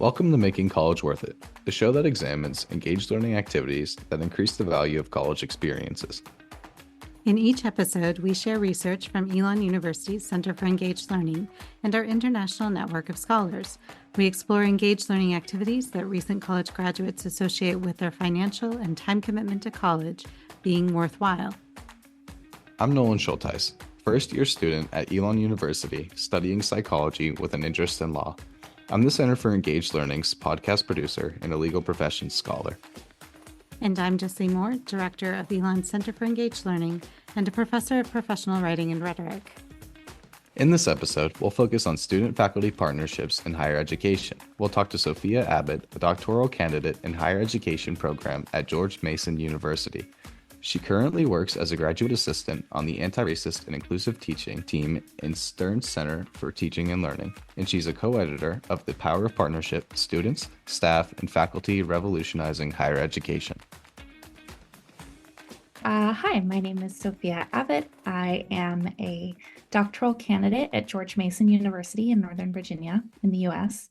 Welcome to Making College Worth It, the show that examines engaged learning activities that increase the value of college experiences. In each episode, we share research from Elon University's Center for Engaged Learning and our international network of scholars. We explore engaged learning activities that recent college graduates associate with their financial and time commitment to college being worthwhile. I'm Nolan Schulteis, first-year student at Elon University studying psychology with an interest in law. I'm the Center for Engaged Learning's podcast producer and a legal professions scholar. And I'm Jessie Moore, director of Elon's Center for Engaged Learning and a professor of professional writing and rhetoric. In this episode, we'll focus on student-faculty partnerships in higher education. We'll talk to Sophia Abbott, a doctoral candidate in higher education program at George Mason University. She currently works as a graduate assistant on the Anti-Racist and Inclusive Teaching team in Stern Center for Teaching and Learning, and she's a co-editor of The Power of Partnership: Students, Staff, and Faculty Revolutionizing Higher Education. Hi, my name is Sophia Abbott. I am a doctoral candidate at George Mason University in Northern Virginia in the US.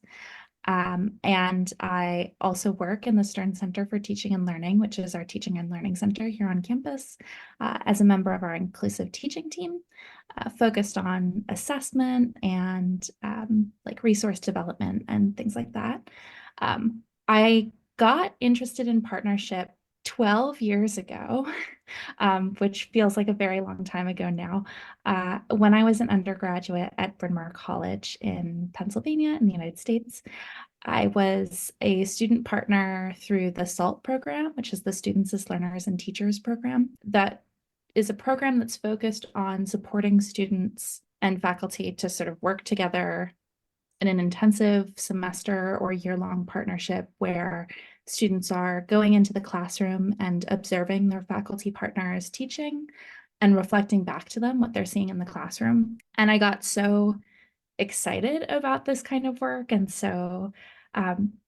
And I also work in the Stern Center for Teaching and Learning, which is our teaching and learning center here on campus, as a member of our inclusive teaching team, focused on assessment and like resource development and things like that. I got interested in partnership 12 years ago, which feels like a very long time ago now, when I was an undergraduate at Bryn Mawr College in Pennsylvania in the United States. I was a student partner through the SALT program, which is the Students as Learners and Teachers program. That is a program that's focused on supporting students and faculty to sort of work together in an intensive semester or year-long partnership where students are going into the classroom and observing their faculty partners teaching and reflecting back to them what they're seeing in the classroom. And I got so excited about this kind of work and so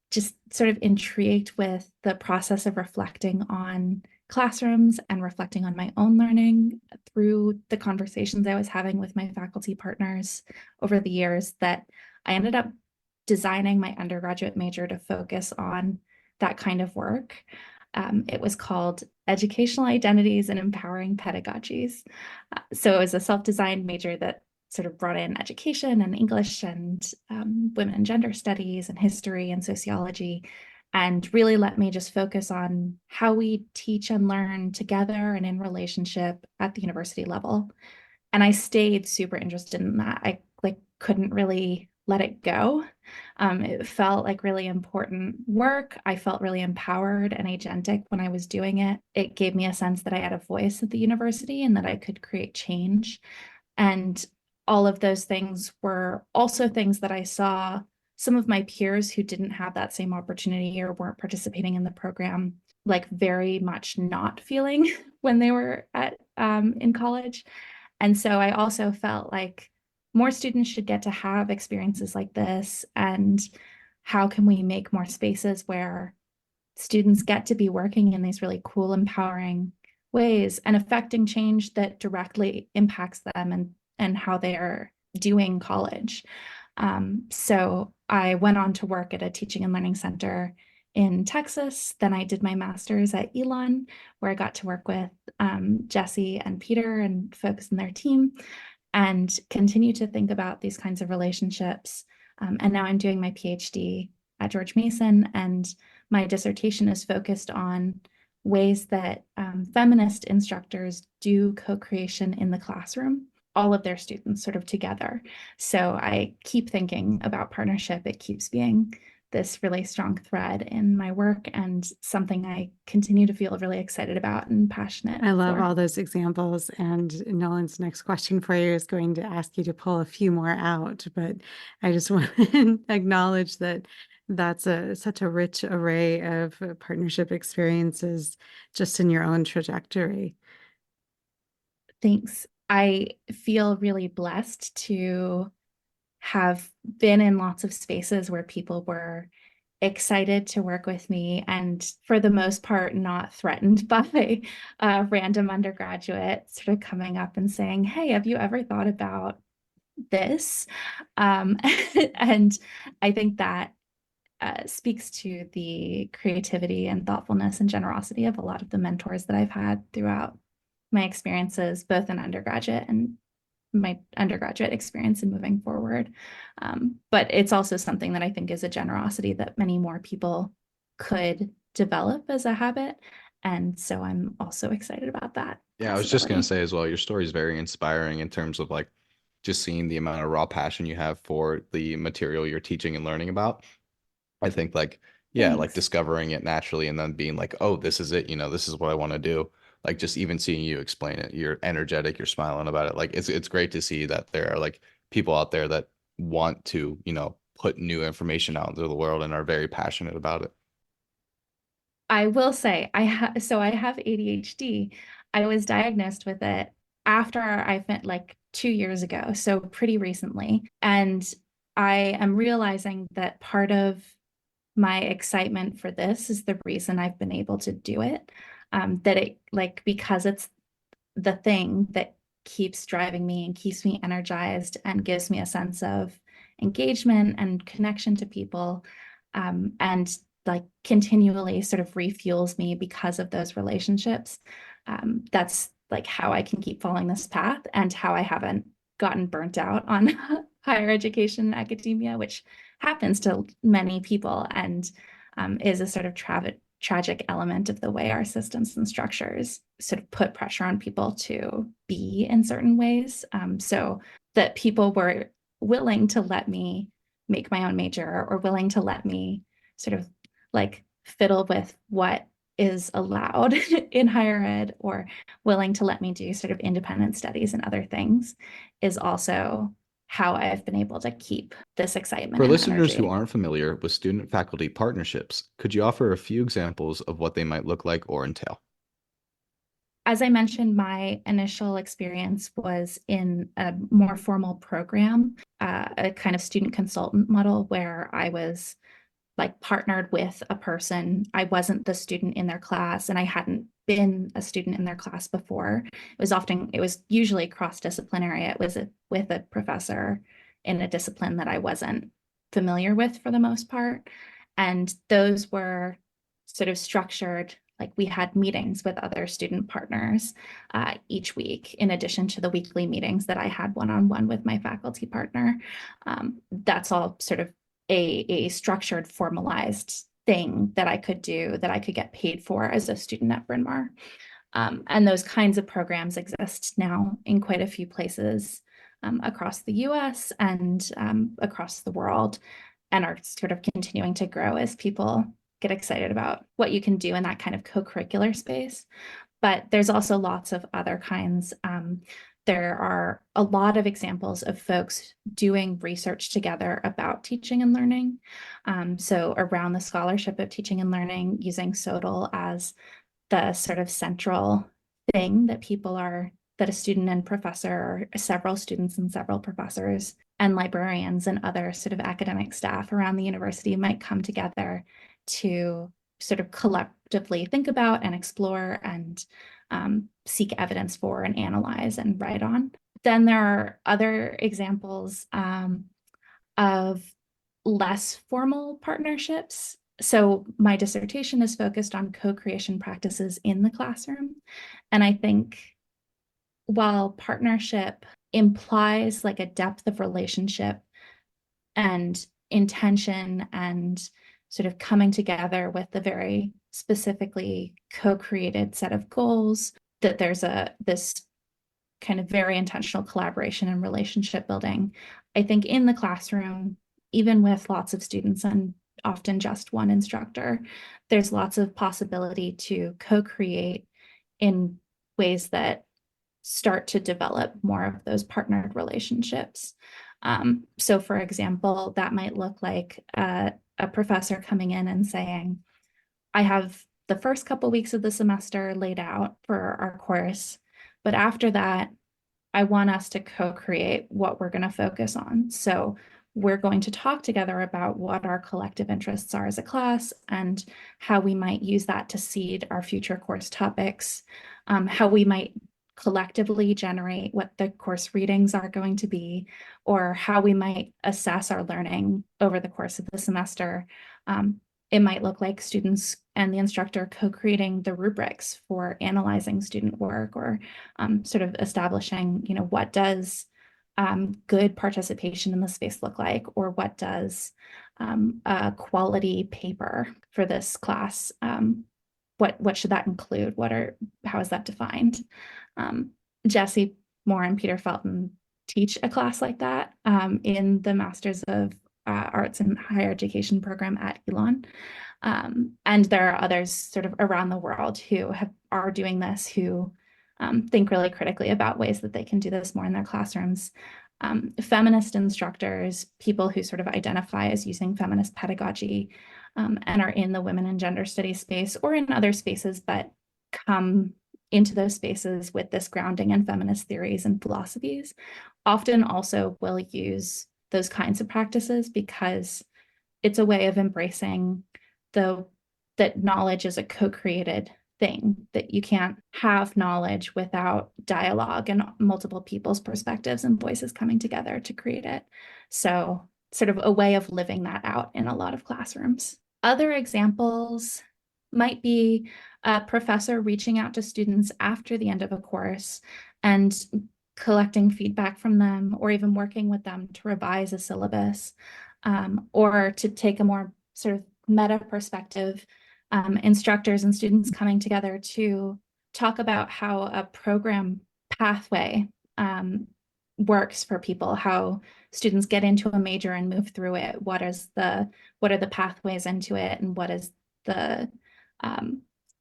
just sort of intrigued with the process of reflecting on classrooms and reflecting on my own learning through the conversations I was having with my faculty partners over the years, that I ended up designing my undergraduate major to focus on that kind of work. It was called Educational Identities and Empowering Pedagogies. So it was a self-designed major that sort of brought in education and English and women and gender studies and history and sociology, and really let me just focus on how we teach and learn together and in relationship at the university level. And I stayed super interested in that. I couldn't really let it go. It felt like really important work. I felt really empowered and agentic when I was doing it. It gave me a sense that I had a voice at the university and that I could create change. And all of those things were also things that I saw some of my peers who didn't have that same opportunity or weren't participating in the program, like very much not feeling when they were in college. And so I also felt like more students should get to have experiences like this, and how can we make more spaces where students get to be working in these really cool, empowering ways and affecting change that directly impacts them and how they are doing college. So I went on to work at a teaching and learning center in Texas. Then I did my master's at Elon, where I got to work with Jessie and Peter and folks in their team, and continue to think about these kinds of relationships. And now I'm doing my PhD at George Mason, and my dissertation is focused on ways that feminist instructors do co-creation in the classroom, all of their students sort of together. So I keep thinking about partnership. It keeps being this really strong thread in my work and something I continue to feel really excited about and passionate I love for. all those examples, and Nolan's next question for you is going to ask you to pull a few more out, but I just want to acknowledge that that's such a rich array of partnership experiences just in your own trajectory. Thanks. I feel really blessed to have been in lots of spaces where people were excited to work with me and for the most part not threatened by a random undergraduate sort of coming up and saying, hey, have you ever thought about this? And I think that speaks to the creativity and thoughtfulness and generosity of a lot of the mentors that I've had throughout my experiences, both in undergraduate and my undergraduate experience and moving forward. But it's also something that I think is a generosity that many more people could develop as a habit. And so I'm also excited about that Yeah, I was just gonna possibility. say as well, your story is very inspiring in terms of like just seeing the amount of raw passion you have for the material you're teaching and learning about. I think like, yeah, like Thanks. discovering it naturally and then being like, oh, this is it, this is what I want to do. Like just even seeing you explain it, you're energetic, you're smiling about it. Like it's great to see that there are like people out there that want to, put new information out into the world and are very passionate about it. I will say I have ADHD. I was diagnosed with it after I went like 2 years ago, so pretty recently. And I am realizing that part of my excitement for this is the reason I've been able to do it. That it like because it's the thing that keeps driving me and keeps me energized and gives me a sense of engagement and connection to people, and like continually sort of refuels me because of those relationships. That's like how I can keep following this path and how I haven't gotten burnt out on higher education and academia, which happens to many people and is a sort of tragic element of the way our systems and structures sort of put pressure on people to be in certain ways. So that people were willing to let me make my own major or willing to let me sort of like fiddle with what is allowed in higher ed or willing to let me do sort of independent studies and other things is also how I've been able to keep this excitement For and listeners who energy. aren't familiar with student faculty partnerships, could you offer a few examples of what they might look like or entail? As I mentioned, my initial experience was in a more formal program, a kind of student consultant model where I was like partnered with a person. I wasn't the student in their class and I hadn't been a student in their class before. It was usually cross-disciplinary. It was with a professor in a discipline that I wasn't familiar with for the most part. And those were sort of structured, like we had meetings with other student partners each week, in addition to the weekly meetings that I had one-on-one with my faculty partner. That's all sort of a structured, formalized thing that I could do that I could get paid for as a student at Bryn Mawr. And those kinds of programs exist now in quite a few places across the US and across the world, and are sort of continuing to grow as people get excited about what you can do in that kind of co-curricular space. But there's also lots of other kinds. There are a lot of examples of folks doing research together about teaching and learning. So around the scholarship of teaching and learning, using SOTL as the sort of central thing that a student and professor, or several students and several professors and librarians and other sort of academic staff around the university might come together to sort of collectively think about and explore and seek evidence for and analyze and write on. Then there are other examples of less formal partnerships. So my dissertation is focused on co-creation practices in the classroom. And I think while partnership implies like a depth of relationship and intention and sort of coming together with a very specifically co-created set of goals, that there's this kind of very intentional collaboration and relationship building. I think in the classroom, even with lots of students and often just one instructor, there's lots of possibility to co-create in ways that start to develop more of those partnered relationships. So for example, that might look like a professor coming in and saying, I have the first couple weeks of the semester laid out for our course, but after that, I want us to co-create what we're going to focus on. So we're going to talk together about what our collective interests are as a class and how we might use that to seed our future course topics, how we might collectively generate what the course readings are going to be, or how we might assess our learning over the course of the semester. It might look like students and the instructor co-creating the rubrics for analyzing student work, or sort of establishing, what does good participation in the space look like, or what does a quality paper for this class, what should that include? How is that defined? Jesse Moore and Peter Felton teach a class like that in the Masters of Arts and Higher Education program at Elon. And there are others sort of around the world who are doing this, who think really critically about ways that they can do this more in their classrooms. Feminist instructors, people who sort of identify as using feminist pedagogy and are in the women and gender studies space or in other spaces, but come into those spaces with this grounding in feminist theories and philosophies, often also will use those kinds of practices because it's a way of embracing that knowledge is a co-created thing, that you can't have knowledge without dialogue and multiple people's perspectives and voices coming together to create it. So sort of a way of living that out in a lot of classrooms. Other examples might be a professor reaching out to students after the end of a course and collecting feedback from them, or even working with them to revise a syllabus, or to take a more sort of meta perspective, instructors and students coming together to talk about how a program pathway works for people, how students get into a major and move through it. What are the pathways into it, and what is the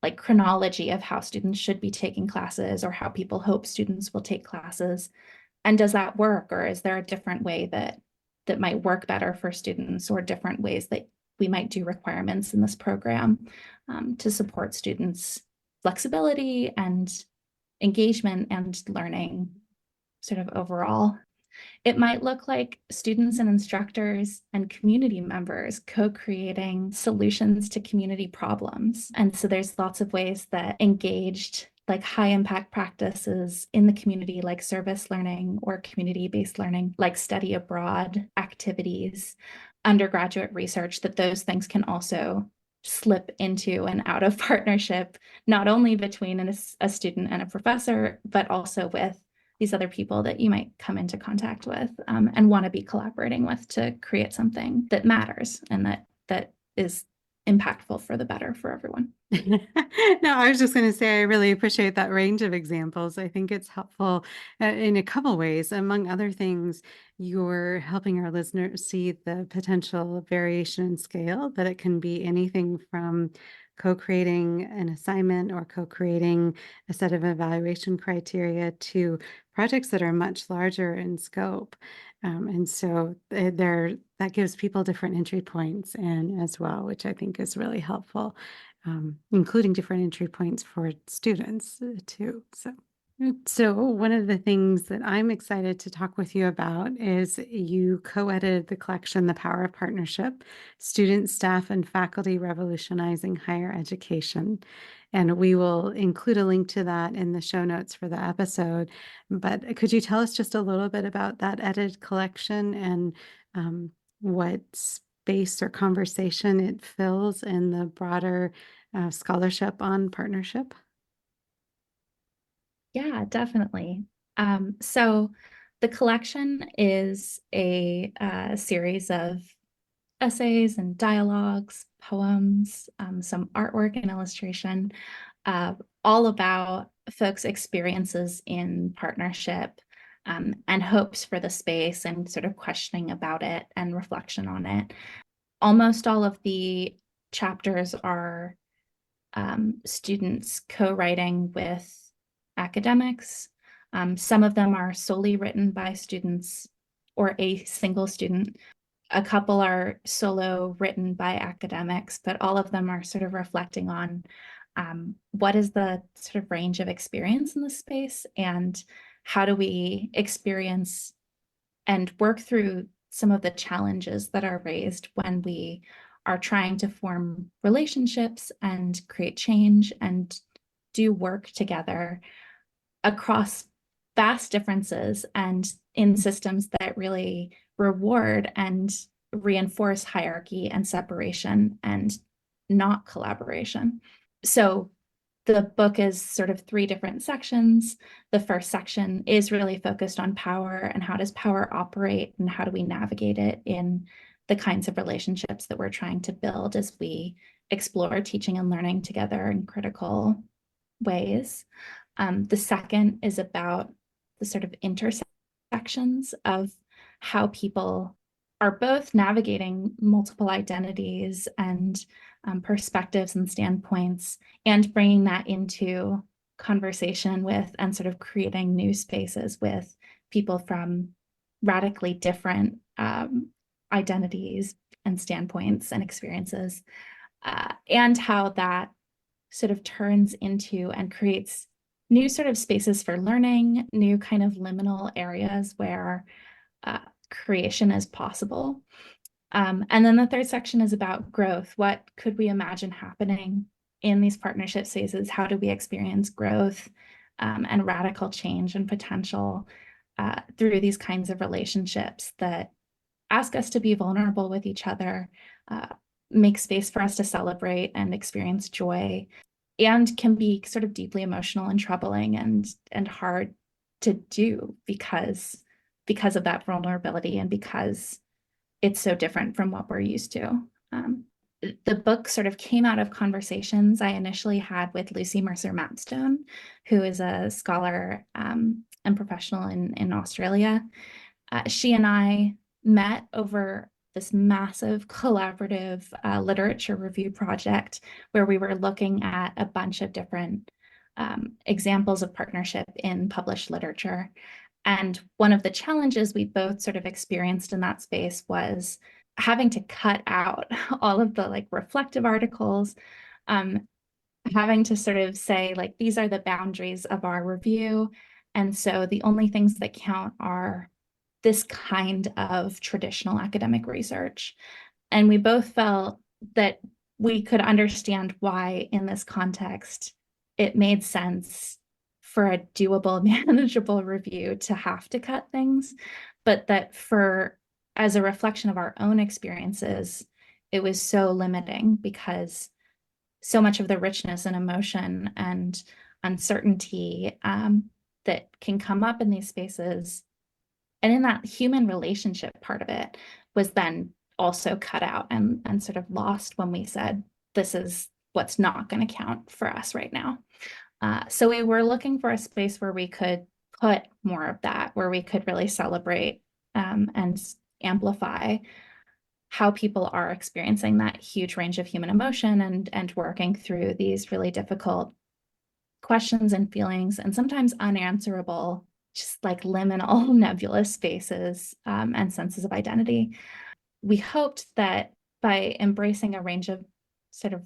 like chronology of how students should be taking classes, or how people hope students will take classes. And does that work, or is there a different way that might work better for students, or different ways that we might do requirements in this program to support students' flexibility and engagement and learning sort of overall. It might look like students and instructors and community members co-creating solutions to community problems. And so there's lots of ways that engaged, like high impact practices in the community, like service learning or community-based learning, like study abroad activities, undergraduate research, that those things can also slip into and out of partnership, not only between a student and a professor, but also with these other people that you might come into contact with and want to be collaborating with to create something that matters and that is impactful for the better for everyone. No, I was just going to say, I really appreciate that range of examples. I think it's helpful in a couple ways. Among other things, you're helping our listeners see the potential variation in scale, that it can be anything from co-creating an assignment or co-creating a set of evaluation criteria to projects that are much larger in scope. And so that gives people different entry points and as well, which I think is really helpful, including different entry points for students too. So one of the things that I'm excited to talk with you about is you co-edited the collection, The Power of Partnership: Students, Staff, and Faculty Revolutionizing Higher Education. And we will include a link to that in the show notes for the episode. But could you tell us just a little bit about that edited collection and what space or conversation it fills in the broader scholarship on partnership? Yeah, definitely. So the collection is a series of essays and dialogues, poems, some artwork and illustration, all about folks' experiences in partnership, and hopes for the space, and sort of questioning about it and reflection on it. Almost all of the chapters are students co-writing with academics. Some of them are solely written by students or a single student. A couple are solo written by academics, but all of them are sort of reflecting on what is the sort of range of experience in the space, and how do we experience and work through some of the challenges that are raised when we are trying to form relationships and create change and do work together across vast differences and in systems that really reward and reinforce hierarchy and separation and not collaboration. So the book is sort of three different sections. The first section is really focused on power and how does power operate and how do we navigate it in the kinds of relationships that we're trying to build as we explore teaching and learning together in critical ways. The second is about the sort of intersections of how people are both navigating multiple identities and perspectives and standpoints, and bringing that into conversation with and sort of creating new spaces with people from radically different identities and standpoints and experiences, and how that sort of turns into and creates new sort of spaces for learning, new kind of liminal areas where creation is possible. And then the third section is about growth. What could we imagine happening in these partnership spaces? How do we experience growth and radical change and potential through these kinds of relationships that ask us to be vulnerable with each other, make space for us to celebrate and experience joy, and can be sort of deeply emotional and troubling and hard to do because of that vulnerability and because it's so different from what we're used to. The book sort of came out of conversations I initially had with Lucy Mercer Mapstone, who is a scholar and professional in Australia. She and I met over this massive collaborative literature review project where we were looking at a bunch of different examples of partnership in published literature. And one of the challenges we both sort of experienced in that space was having to cut out all of the like reflective articles, having to sort of say like, these are the boundaries of our review. And so the only things that count are this kind of traditional academic research. And we both felt that we could understand why in this context, it made sense for a doable, manageable review to have to cut things, but that as a reflection of our own experiences, it was so limiting because so much of the richness and emotion and uncertainty that can come up in these spaces and in that human relationship part of it was then also cut out and sort of lost when we said, this is what's not going to count for us right now. So we were looking for a space where we could put more of that, where we could really celebrate and amplify how people are experiencing that huge range of human emotion and working through these really difficult questions and feelings and sometimes unanswerable, just like liminal nebulous spaces and senses of identity. We hoped that by embracing a range of sort of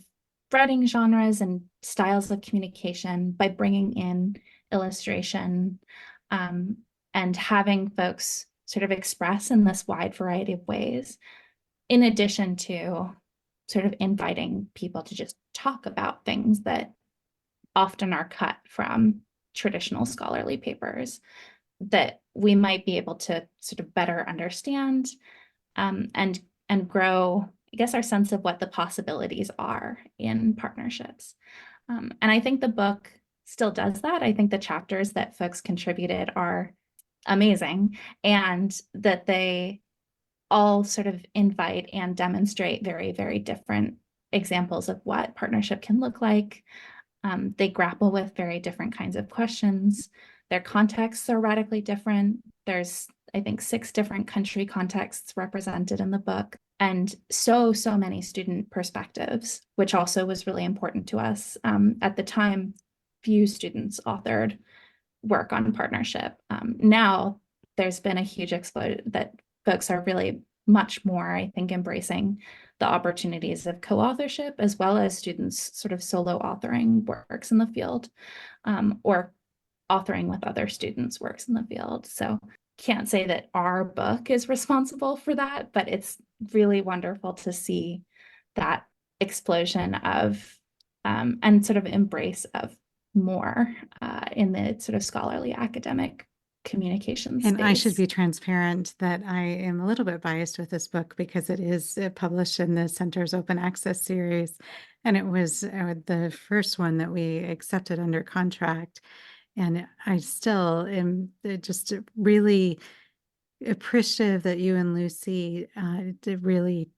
writing genres and styles of communication, by bringing in illustration and having folks sort of express in this wide variety of ways, in addition to sort of inviting people to just talk about things that often are cut from traditional scholarly papers, that we might be able to sort of better understand and grow, I guess, our sense of what the possibilities are in partnerships. And I think the book still does that. I think the chapters that folks contributed are amazing, and that they all sort of invite and demonstrate very, very different examples of what partnership can look like. They grapple with very different kinds of questions. Their contexts are radically different. There's, I think, 6 different country contexts represented in the book, and so many student perspectives, which also was really important to us. At the time, few students authored work on partnership. Now there's been a huge explosion that folks are really much more, I think, embracing the opportunities of co-authorship, as well as students sort of solo authoring works in the field, or authoring with other students' works in the field. So can't say that our book is responsible for that, but it's really wonderful to see that explosion of and sort of embrace of more in the sort of scholarly academic communication And I should space. be transparent that I am a little bit biased with this book because it is published in the Center's Open Access series. And it was the first one that we accepted under contract. And I still am just really appreciative that you and Lucy did really,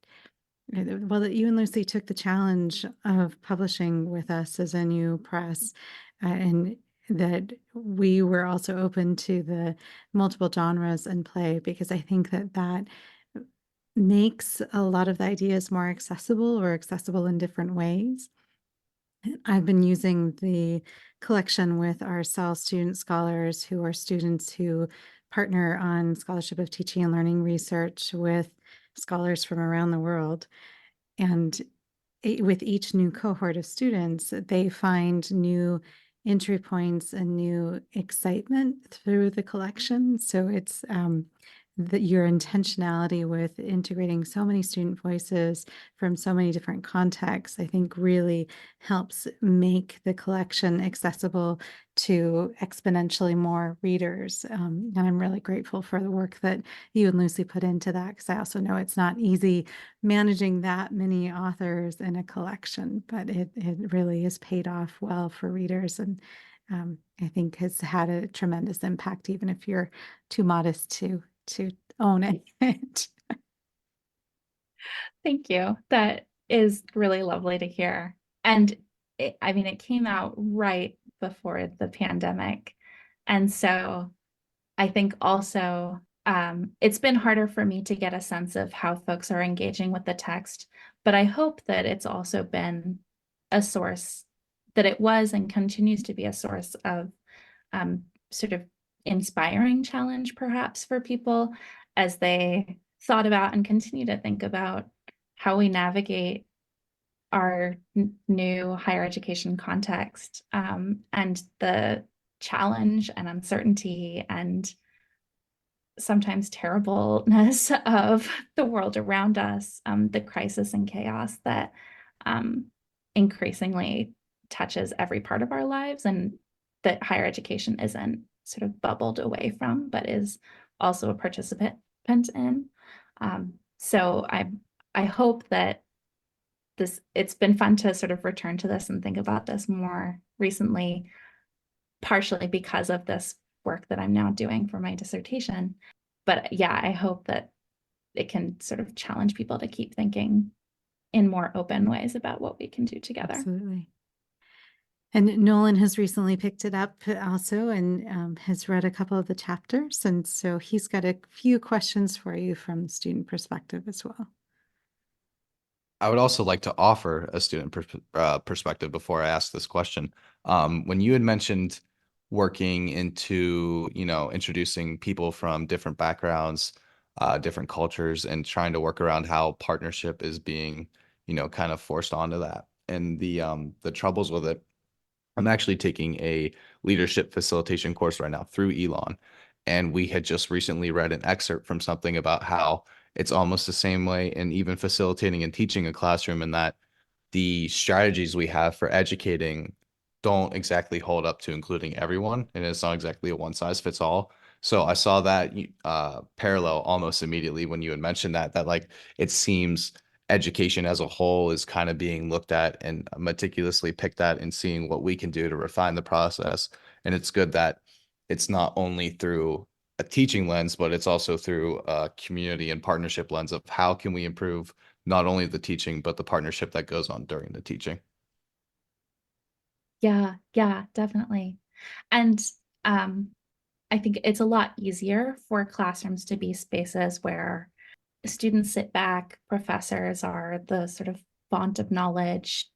well, that you and Lucy took the challenge of publishing with us as NU Press, and that we were also open to the multiple genres and play, because I think that that makes a lot of the ideas more accessible, or accessible in different ways. I've been using the collection with our SEL student scholars, who are students who partner on Scholarship of Teaching and Learning research with scholars from around the world. And with each new cohort of students, they find new entry points and new excitement through the collection. So it's your intentionality with integrating so many student voices from so many different contexts, I think really helps make the collection accessible to exponentially more readers. And I'm really grateful for the work that you and Lucy put into that, because I also know it's not easy managing that many authors in a collection, but it really is paid off well for readers, and I think has had a tremendous impact, even if you're too modest to own it. Thank you. That is really lovely to hear. And I mean, it came out right before the pandemic. And so I think also it's been harder for me to get a sense of how folks are engaging with the text, but I hope that it's also been a source, that it was and continues to be a source of sort of inspiring challenge, perhaps, for people as they thought about and continue to think about how we navigate our new higher education context, and the challenge and uncertainty and sometimes terribleness of the world around us, the crisis and chaos that increasingly touches every part of our lives, and that higher education isn't sort of bubbled away from, but is also a participant in. So I hope that it's been fun to sort of return to this and think about this more recently, partially because of this work that I'm now doing for my dissertation. But yeah, I hope that it can sort of challenge people to keep thinking in more open ways about what we can do together. Absolutely. And Nolan has recently picked it up also, and has read a couple of the chapters. And so he's got a few questions for you from the student perspective as well. I would also like to offer a student perspective before I ask this question. When you had mentioned working into, introducing people from different backgrounds, different cultures, and trying to work around how partnership is being, kind of forced onto that, and the troubles with it. I'm actually taking a leadership facilitation course right now through Elon. And we had just recently read an excerpt from something about how it's almost the same way in even facilitating and teaching a classroom, in that the strategies we have for educating don't exactly hold up to including everyone. And it's not exactly a one size fits all. So I saw that parallel almost immediately when you had mentioned that like it seems education as a whole is kind of being looked at and meticulously picked at, and seeing what we can do to refine the process. And it's good that it's not only through a teaching lens, but it's also through a community and partnership lens of how can we improve not only the teaching, but the partnership that goes on during the teaching. Yeah, definitely. And I think it's a lot easier for classrooms to be spaces where students sit back, professors are the sort of font of knowledge,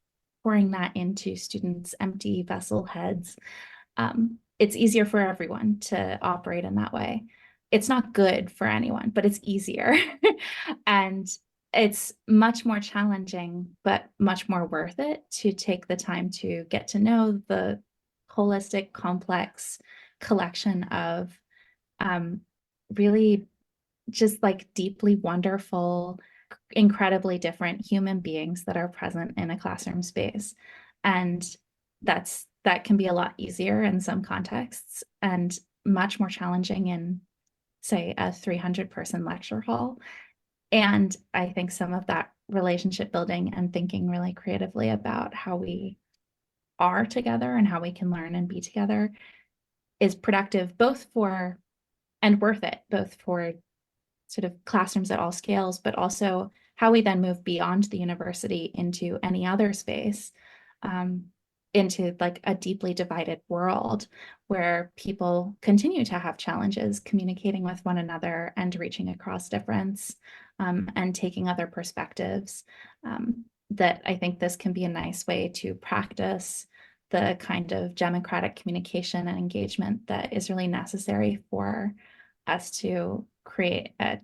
pouring that into students' empty vessel heads. It's easier for everyone to operate in that way. It's not good for anyone, but it's easier. And it's much more challenging, but much more worth it to take the time to get to know the holistic, complex collection of really just like deeply wonderful, incredibly different human beings that are present in a classroom space. And that's that can be a lot easier in some contexts and much more challenging in, say, a 300-person lecture hall. And I think some of that relationship building and thinking really creatively about how we are together and how we can learn and be together is productive both for and worth it, both for sort of classrooms at all scales, but also how we then move beyond the university into any other space, into like a deeply divided world where people continue to have challenges communicating with one another and reaching across difference, and taking other perspectives. That I think this can be a nice way to practice the kind of democratic communication and engagement that is really necessary for us to create an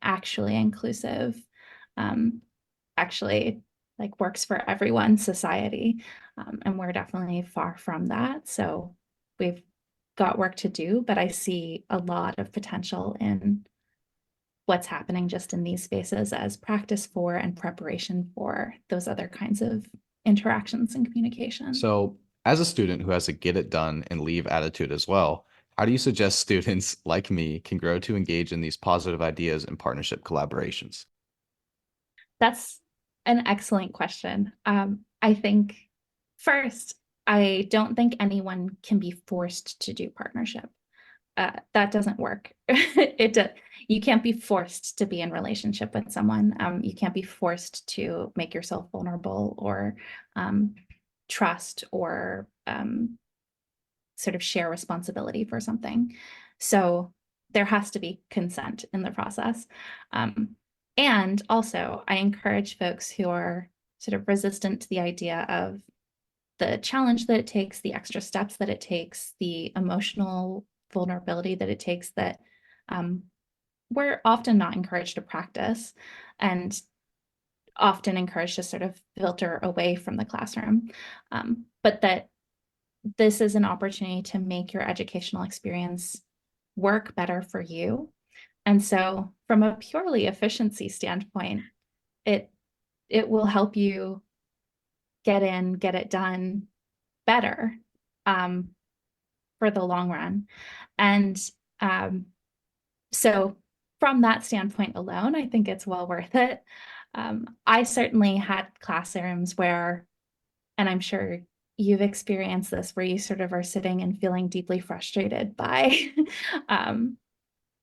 actually inclusive, actually like works for everyone society. And we're definitely far from that. So we've got work to do, but I see a lot of potential in what's happening just in these spaces as practice for and preparation for those other kinds of interactions and communication. So, as a student who has a get it done and leave attitude as well, how do you suggest students like me can grow to engage in these positive ideas and partnership collaborations? That's an excellent question. I think first, I don't think anyone can be forced to do partnership. That doesn't work. You can't be forced to be in relationship with someone. You can't be forced to make yourself vulnerable or trust or sort of share responsibility for something. So there has to be consent in the process. And also, I encourage folks who are sort of resistant to the idea of the challenge that it takes, the extra steps that it takes, the emotional vulnerability that it takes, that we're often not encouraged to practice and often encouraged to sort of filter away from the classroom. But that this is an opportunity to make your educational experience work better for you. And so from a purely efficiency standpoint, it will help you get it done better, for the long run. And so from that standpoint alone, I think it's well worth it. I certainly had classrooms where, and I'm sure you've experienced this, where you sort of are sitting and feeling deeply frustrated by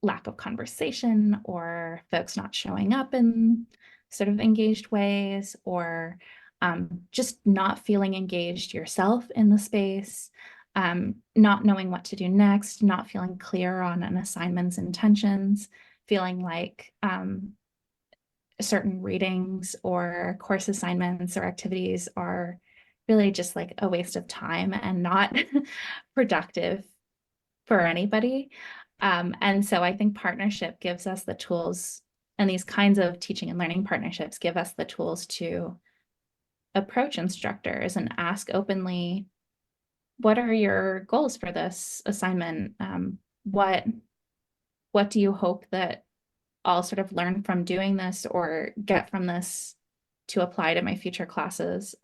lack of conversation or folks not showing up in sort of engaged ways, or just not feeling engaged yourself in the space, not knowing what to do next, not feeling clear on an assignment's intentions, feeling like certain readings or course assignments or activities are really just like a waste of time and not productive for anybody. And so I think partnership gives us the tools, and these kinds of teaching and learning partnerships give us the tools to approach instructors and ask openly, what are your goals for this assignment? What do you hope that I'll sort of learn from doing this or get from this to apply to my future classes?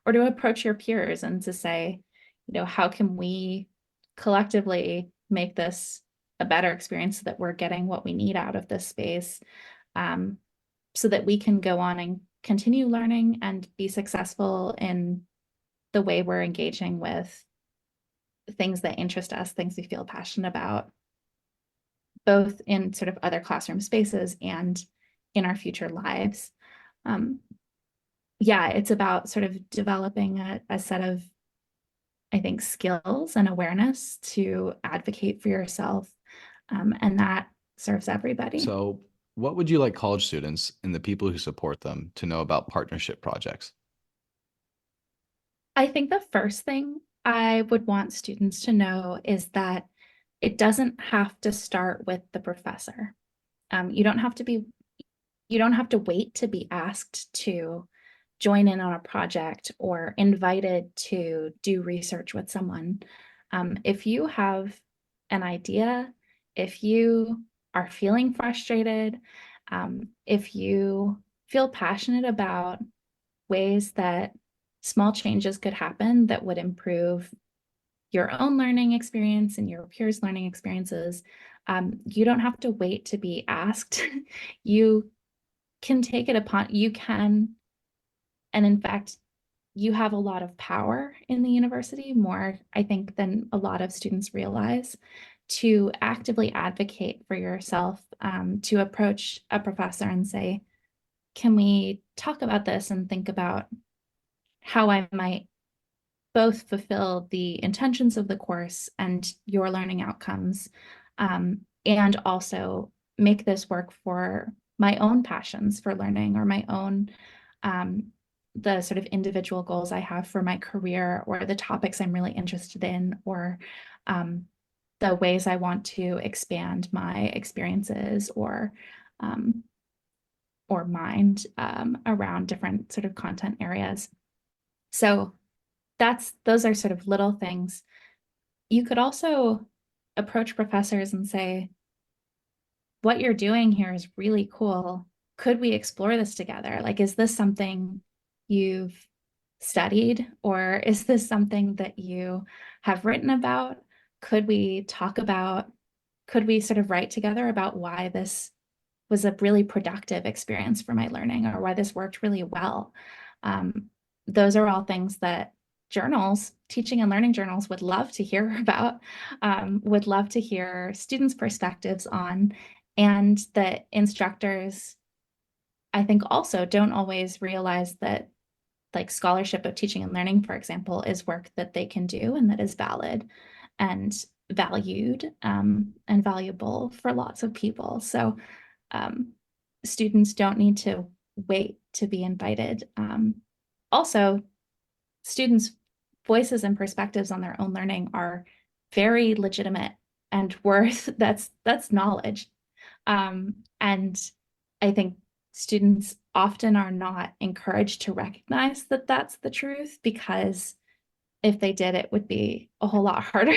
Or to approach your peers and to say, how can we collectively make this a better experience so that we're getting what we need out of this space, so that we can go on and continue learning and be successful in the way we're engaging with things that interest us, things we feel passionate about, both in sort of other classroom spaces and in our future lives. Yeah, it's about sort of developing a set of, I think, skills and awareness to advocate for yourself, and that serves everybody. So, what would you like college students and the people who support them to know about partnership projects? I think the first thing I would want students to know is that it doesn't have to start with the professor. You don't have to wait to be asked to join in on a project or invited to do research with someone. If you have an idea, if you are feeling frustrated, if you feel passionate about ways that small changes could happen that would improve your own learning experience and your peers' learning experiences. You don't have to wait to be asked. You can take it upon, you can, and in fact, you have a lot of power in the university, more, I think, than a lot of students realize, to actively advocate for yourself, to approach a professor and say, can we talk about this and think about how I might both fulfill the intentions of the course and your learning outcomes, and also make this work for my own passions for learning, or my own the sort of individual goals I have for my career, or the topics I'm really interested in, or the ways I want to expand my experiences or mind around different sort of content areas. So those are sort of little things. You could also approach professors and say, what you're doing here is really cool. Could we explore this together? Like, is this something you've studied, or is this something that you have written about? Could we sort of write together about why this was a really productive experience for my learning, or why this worked really well? Those are all things that journals, teaching and learning journals, would love to hear about, would love to hear students' perspectives on, and that instructors, I think, also don't always realize that, like, scholarship of teaching and learning, for example, is work that they can do and that is valid and valued, and valuable for lots of people. So students don't need to wait to be invited. Also, students' voices and perspectives on their own learning are very legitimate and worth that's knowledge. And I think students often are not encouraged to recognize that that's the truth, because if they did, it would be a whole lot harder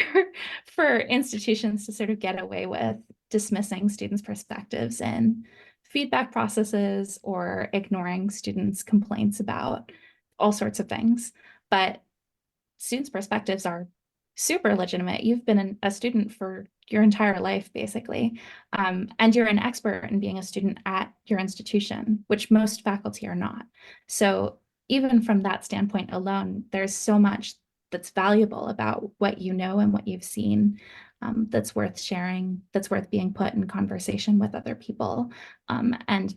for institutions to sort of get away with dismissing students' perspectives and feedback processes, or ignoring students' complaints about all sorts of things. But students' perspectives are super legitimate. You've been a student for your entire life, basically, and you're an expert in being a student at your institution, which most faculty are not. So even from that standpoint alone, there's so much that's valuable about what you know and what you've seen, that's worth sharing, that's worth being put in conversation with other people, and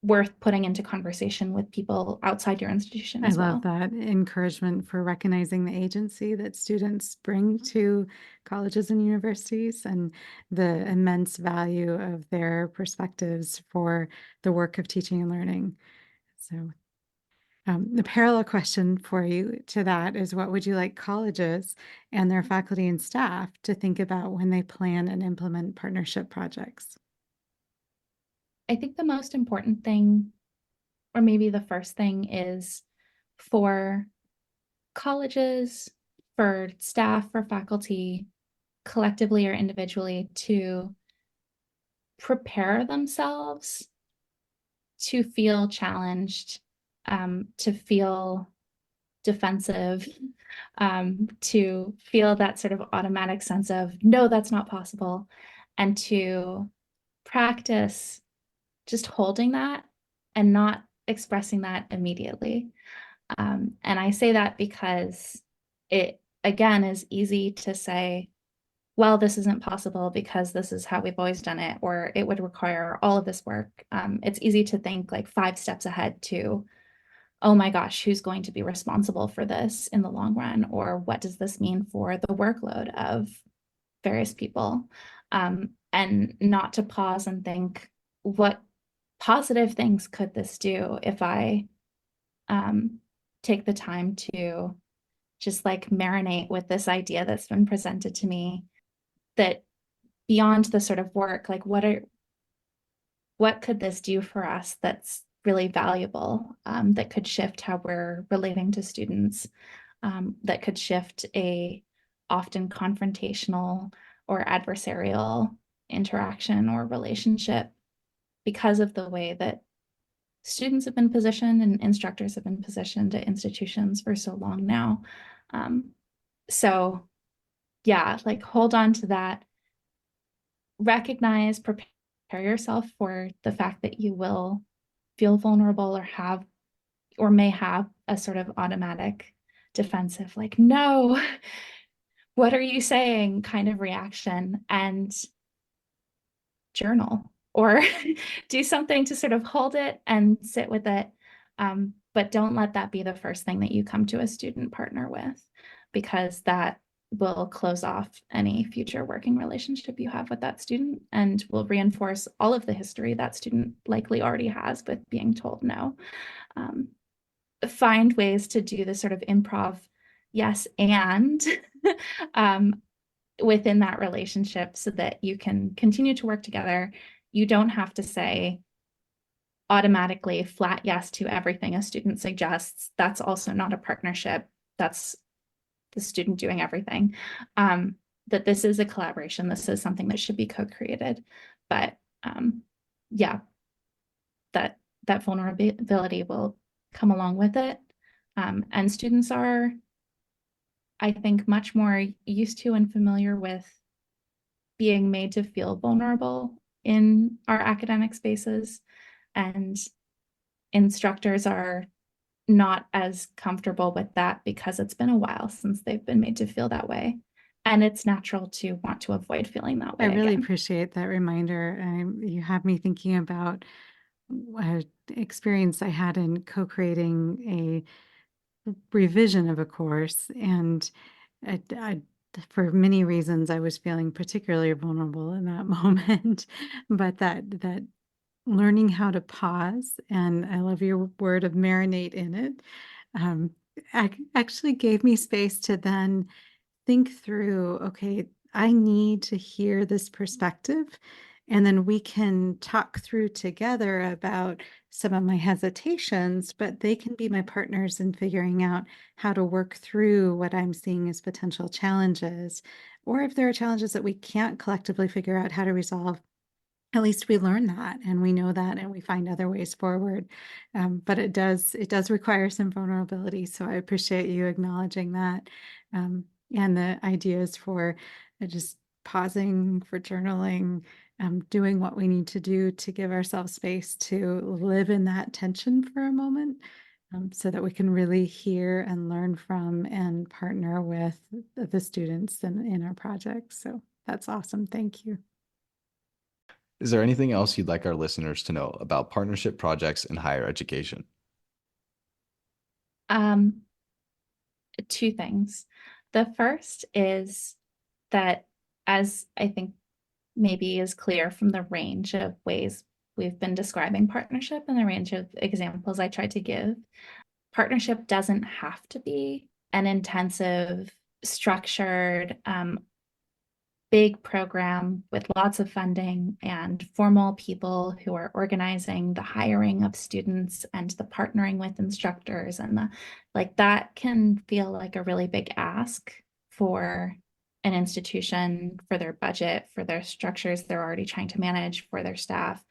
worth putting into conversation with people outside your institution as well. I love that encouragement for recognizing the agency that students bring to colleges and universities, and the immense value of their perspectives for the work of teaching and learning. So the parallel question for you to that is, what would you like colleges and their faculty and staff to think about when they plan and implement partnership projects? I think the most important thing, or maybe the first thing, is for colleges, for staff, for faculty, collectively or individually, to prepare themselves to feel challenged, to feel defensive, to feel that sort of automatic sense of, no, that's not possible, and to practice just holding that and not expressing that immediately. And I say that because it, again, is easy to say, well, this isn't possible because this is how we've always done it, or it would require all of this work. It's easy to think like 5 steps ahead to, oh my gosh, who's going to be responsible for this in the long run? Or what does this mean for the workload of various people? And not to pause and think, what positive things could this do if I take the time to just like marinate with this idea that's been presented to me, that beyond the sort of work, like what could this do for us that's really valuable, that could shift how we're relating to students, that could shift a often confrontational or adversarial interaction or relationship, because of the way that students have been positioned and instructors have been positioned at institutions for so long now. So yeah, like hold on to that, recognize, prepare yourself for the fact that you will feel vulnerable or have or may have a sort of automatic defensive, like, no, what are you saying kind of reaction, and journal or do something to sort of hold it and sit with it. But don't let that be the first thing that you come to a student partner with, because that will close off any future working relationship you have with that student and will reinforce all of the history that student likely already has with being told no. Find ways to do this sort of improv, yes, and within that relationship so that you can continue to work together. You don't have to say automatically flat yes to everything a student suggests. That's also not a partnership. That's the student doing everything. That this is a collaboration. This is something that should be co-created. But yeah, that vulnerability will come along with it. And students are, I think, much more used to and familiar with being made to feel vulnerable in our academic spaces, and instructors are not as comfortable with that because it's been a while since they've been made to feel that way. And it's natural to want to avoid feeling that way I really again. appreciate that reminder. You have me thinking about an experience I had in co-creating a revision of a course, and for many reasons, I was feeling particularly vulnerable in that moment. But that learning how to pause, and I love your word of marinate in it, um, actually gave me space to then think through, okay, I need to hear this perspective. And then we can talk through together about some of my hesitations, but they can be my partners in figuring out how to work through what I'm seeing as potential challenges. Or if there are challenges that we can't collectively figure out how to resolve, at least we learn that and we know that and we find other ways forward. But it does require some vulnerability. So I appreciate you acknowledging that. And the ideas for just pausing, for journaling, doing what we need to do to give ourselves space to live in that tension for a moment, so that we can really hear and learn from and partner with the students in our projects. So that's awesome. Thank you. Is there anything else you'd like our listeners to know about partnership projects in higher education? Two things. The first is that, as I think maybe is clear from the range of ways we've been describing partnership and the range of examples I tried to give, partnership doesn't have to be an intensive, structured, big program with lots of funding and formal people who are organizing the hiring of students and the partnering with instructors, and the like. That can feel like a really big ask for an institution, for their budget, for their structures they're already trying to manage, for their staff.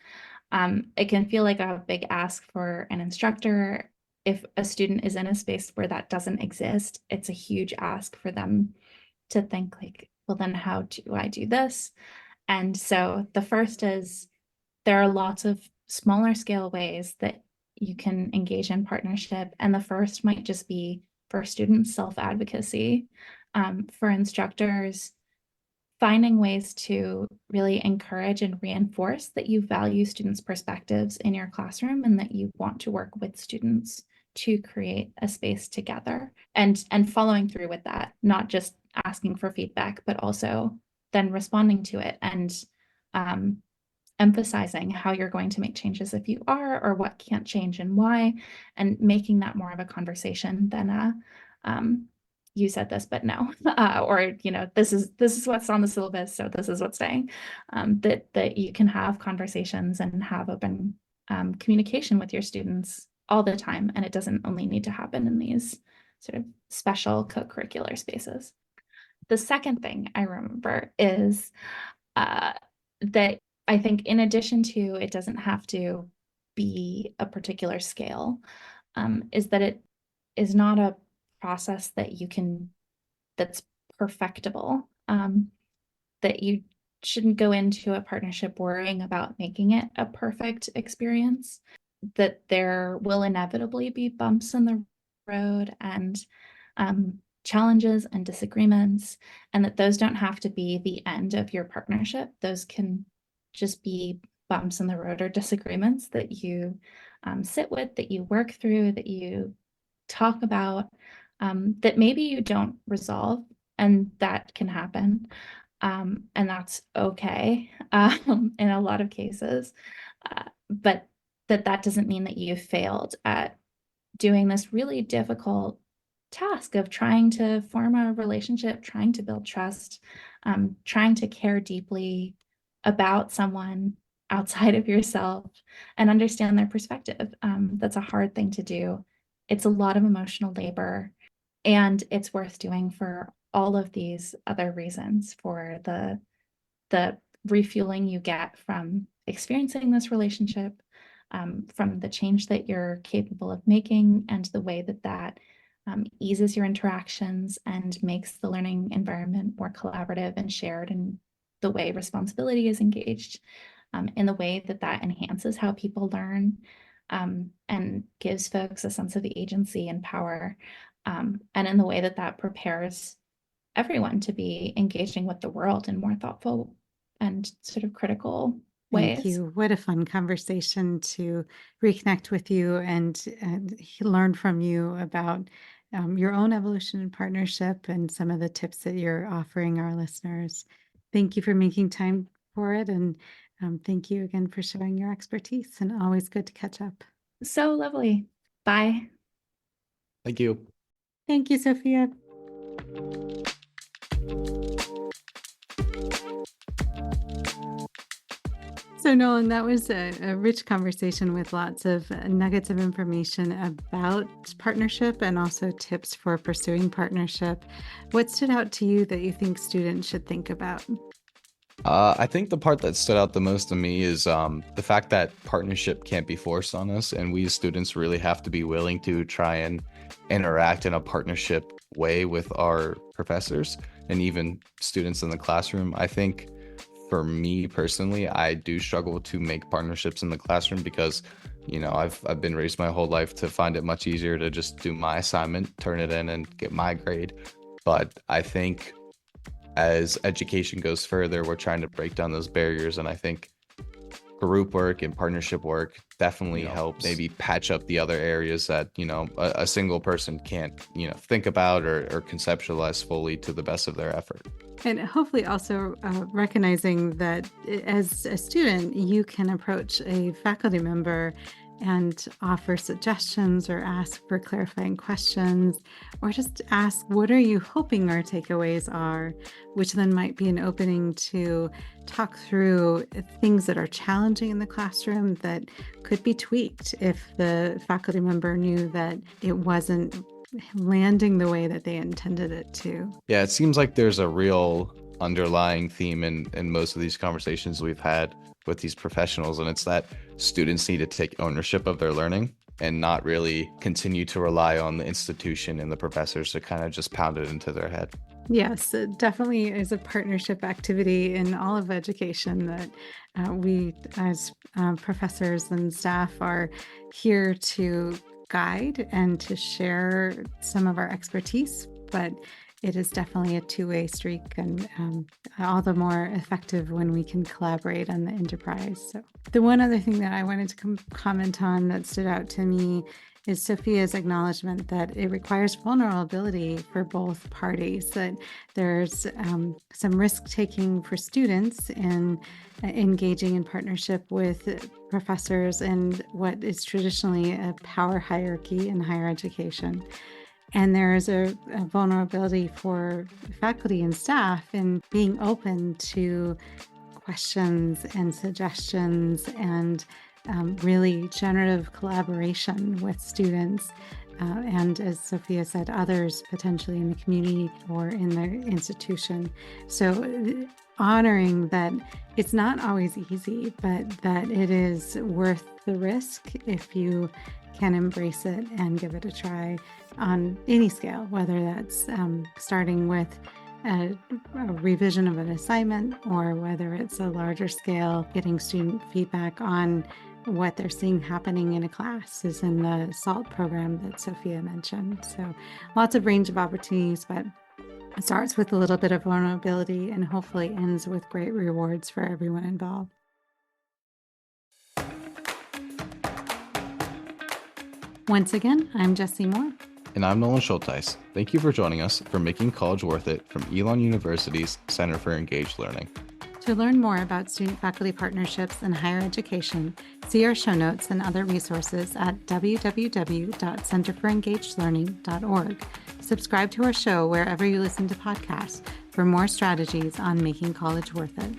It can feel like a big ask for an instructor. If a student is in a space where that doesn't exist, it's a huge ask for them to think like, well, then how do I do this? And so the first is, there are lots of smaller scale ways that you can engage in partnership. And the first might just be for students, self-advocacy, for instructors, finding ways to really encourage and reinforce that you value students' perspectives in your classroom and that you want to work with students to create a space together, and following through with that, not just asking for feedback, but also then responding to it and emphasizing how you're going to make changes if you are, or what can't change and why, and making that more of a conversation than you said this, but no, or this is what's on the syllabus, so this is what's staying. That you can have conversations and have open communication with your students all the time, and it doesn't only need to happen in these sort of special co-curricular spaces. The second thing I remember is that I think, in addition to, it doesn't have to be a particular scale, is that it is not a process that's perfectible, that you shouldn't go into a partnership worrying about making it a perfect experience, that there will inevitably be bumps in the road and challenges and disagreements, and that those don't have to be the end of your partnership. Those can just be bumps in the road or disagreements that you sit with, that you work through, that you talk about, that maybe you don't resolve, and that can happen. And that's okay in a lot of cases. But that doesn't mean that you failed at doing this really difficult task of trying to form a relationship, trying to build trust, trying to care deeply about someone outside of yourself and understand their perspective. That's a hard thing to do. It's a lot of emotional labor, and it's worth doing for all of these other reasons, for the refueling you get from experiencing this relationship, from the change that you're capable of making, and the way that eases your interactions and makes the learning environment more collaborative and shared, and the way responsibility is engaged, in the way that enhances how people learn, and gives folks a sense of agency and power, and in the way that prepares everyone to be engaging with the world in more thoughtful and sort of critical Thank ways. you. What a fun conversation to reconnect with you and learn from you about your own evolution and partnership and some of the tips that you're offering our listeners. Thank you for making time for it. And thank you again for sharing your expertise, and always good to catch up. So lovely. Bye. Thank you. Thank you, Sophia. So Nolan, that was a rich conversation with lots of nuggets of information about partnership and also tips for pursuing partnership. What stood out to you that you think students should think about? I think the part that stood out the most to me is the fact that partnership can't be forced on us, and we as students really have to be willing to try and interact in a partnership way with our professors and even students in the classroom. I think for me personally, I do struggle to make partnerships in the classroom because, I've been raised my whole life to find it much easier to just do my assignment, turn it in, and get my grade. But I think as education goes further, we're trying to break down those barriers, and I think group work and partnership work definitely helps maybe patch up the other areas that a single person can't think about or conceptualize fully to the best of their effort. And hopefully also recognizing that as a student, you can approach a faculty member and offer suggestions or ask for clarifying questions, or just ask, what are you hoping our takeaways are, which then might be an opening to talk through things that are challenging in the classroom that could be tweaked if the faculty member knew that it wasn't landing the way that they intended it to. Yeah, it seems like there's a real underlying theme in most of these conversations we've had with these professionals, and it's that students need to take ownership of their learning and not really continue to rely on the institution and the professors to kind of just pound it into their head. Yes, it definitely is a partnership activity in all of education that we as professors and staff are here to guide and to share some of our expertise, but it is definitely a two-way streak, and all the more effective when we can collaborate on the enterprise. So the one other thing that I wanted to comment on that stood out to me is Sophia's acknowledgement that it requires vulnerability for both parties, that there's some risk-taking for students in engaging in partnership with professors and what is traditionally a power hierarchy in higher education. And there is a vulnerability for faculty and staff in being open to questions and suggestions and really generative collaboration with students. And as Sophia said, others potentially in the community or in the institution. So honoring that it's not always easy, but that it is worth the risk if you can embrace it and give it a try on any scale, whether that's starting with a revision of an assignment, or whether it's a larger scale, getting student feedback on what they're seeing happening in a class, is in the SALT program that Sophia mentioned. So lots of range of opportunities, but it starts with a little bit of vulnerability and hopefully ends with great rewards for everyone involved. Once again, I'm Jessie Moore. And I'm Nolan Schulteis. Thank you for joining us for Making College Worth It from Elon University's Center for Engaged Learning. To learn more about student-faculty partnerships in higher education, see our show notes and other resources at www.centerforengagedlearning.org. Subscribe to our show wherever you listen to podcasts for more strategies on making college worth it.